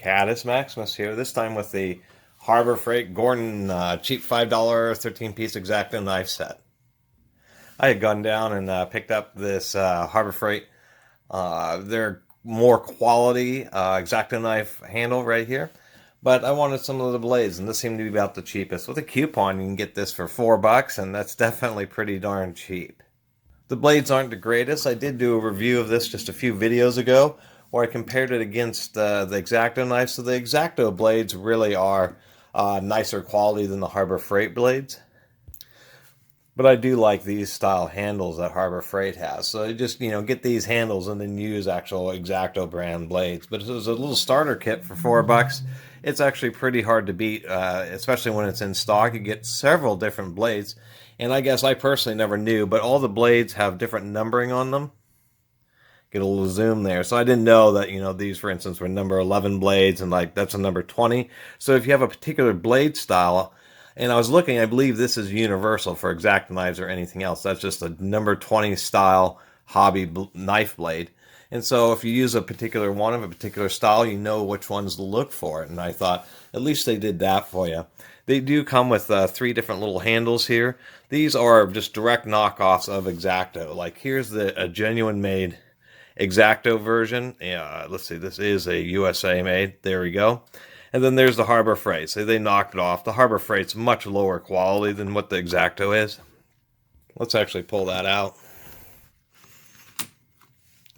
Caddis Maximus here, this time with the Harbor Freight Gordon cheap $5 13-piece X-Acto knife set. I had gone down and picked up this Harbor Freight, their more quality X-Acto knife handle right here, but I wanted some of the blades, and this seemed to be about the cheapest. With a coupon, you can get this for $4, and that's definitely pretty darn cheap. The blades aren't the greatest. I did do a review of this just a few videos ago, where I compared it against the X-Acto knife. So the X-Acto blades really are nicer quality than the Harbor Freight blades. But I do like these style handles that Harbor Freight has. So I just, get these handles and then use actual X-Acto brand blades. But if it was a little starter kit for $4, it's actually pretty hard to beat, especially when it's in stock. You get several different blades. And I guess I personally never knew, but all the blades have different numbering on them. Get a little zoom there. So I didn't know that, these, for instance, were number 11 blades, and like that's a number 20. So if you have a particular blade style, and I was looking, I believe this is universal for X-Acto knives or anything else. That's just a number 20 style hobby knife blade. And so if you use a particular one of a particular style, you know which ones to look for. And I thought, at least they did that for you. They do come with 3 different little handles here. These are just direct knockoffs of X-Acto. Like here's a genuine made X-Acto version. Let's see, this is a USA made. There we go. And then there's the Harbor Freight. So they knocked it off. The Harbor Freight's much lower quality than what the X-Acto is. Let's actually pull that out.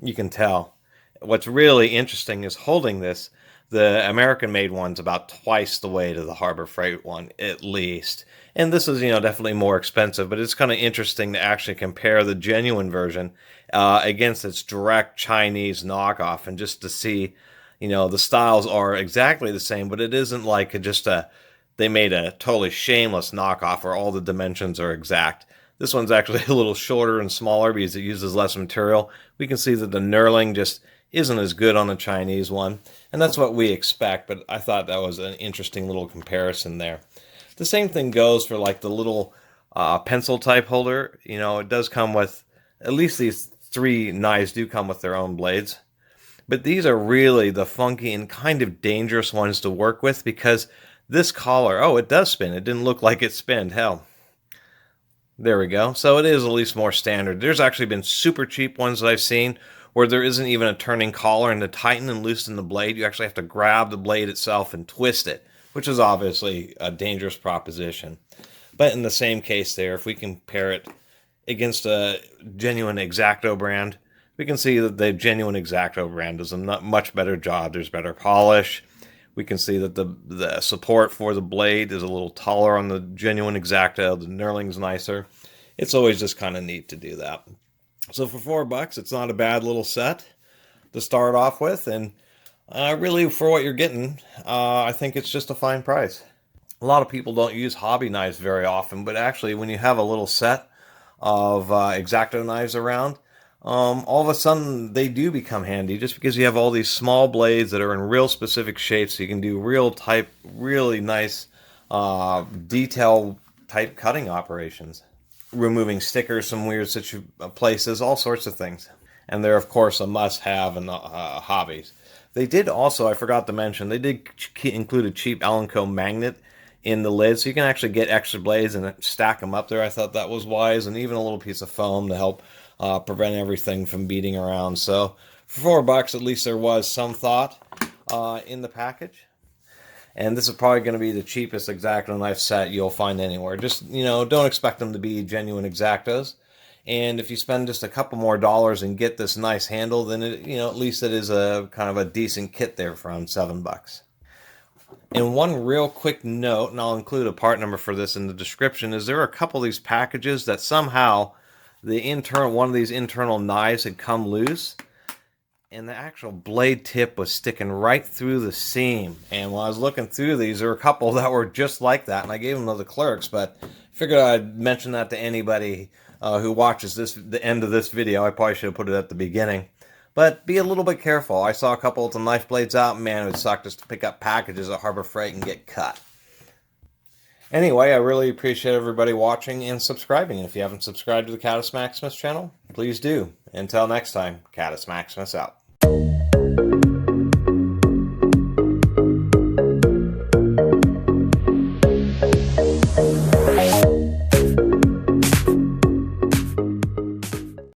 You can tell. What's really interesting is holding this. The American-made one's about twice the weight of the Harbor Freight one, at least. And this is, definitely more expensive, but it's kind of interesting to actually compare the genuine version against its direct Chinese knockoff, and just to see, the styles are exactly the same, but it isn't like they made a totally shameless knockoff where all the dimensions are exact. This one's actually a little shorter and smaller because it uses less material. We can see that the knurling just isn't as good on the Chinese one, and that's what we expect, but I thought that was an interesting little comparison there. The same thing goes for like the little pencil type holder. It does come with, at least these 3 knives do come with their own blades. But these are really the funky and kind of dangerous ones to work with, because this collar, oh, it does spin. It didn't look like it spun. Hell. There we go. So it is at least more standard. There's actually been super cheap ones that I've seen where there isn't even a turning collar, and to tighten and loosen the blade, you actually have to grab the blade itself and twist it, which is obviously a dangerous proposition. But in the same case there, if we compare it against a genuine X-Acto brand, we can see that the genuine X-Acto brand does a much better job. There's better polish. We can see that the support for the blade is a little taller on the genuine X-Acto. The knurling's nicer. It's always just kind of neat to do that. So for $4, it's not a bad little set to start off with, and really for what you're getting, I think it's just a fine price. A lot of people don't use hobby knives very often, but actually when you have a little set of X-Acto knives around, all of a sudden they do become handy, just because you have all these small blades that are in real specific shapes, so you can do really nice detail type cutting operations, removing stickers from weird places, all sorts of things. And they're of course a must-have in hobbies. They did also, I forgot to mention, they did include a cheap Allen & Co magnet in the lid, so you can actually get extra blades and stack them up there. I thought that was wise, and even a little piece of foam to help prevent everything from beating around. So for $4, at least there was some thought in the package. And this is probably going to be the cheapest X-Acto knife set you'll find anywhere. Just, don't expect them to be genuine X-Actos. And if you spend just a couple more dollars and get this nice handle, then at least it is a kind of a decent kit there for around $7. And one real quick note, and I'll include a part number for this in the description, is there are a couple of these packages that somehow one of these internal knives had come loose, and the actual blade tip was sticking right through the seam. And when I was looking through these, there were a couple that were just like that, and I gave them to the clerks, but figured I'd mention that to anybody who watches the end of this video. I probably should have put it at the beginning. But be a little bit careful. I saw a couple of the knife blades out, and man, it would suck just to pick up packages at Harbor Freight and get cut. Anyway, I really appreciate everybody watching and subscribing. And if you haven't subscribed to the Caddis Maximus channel, please do. Until next time, Caddis Maximus out.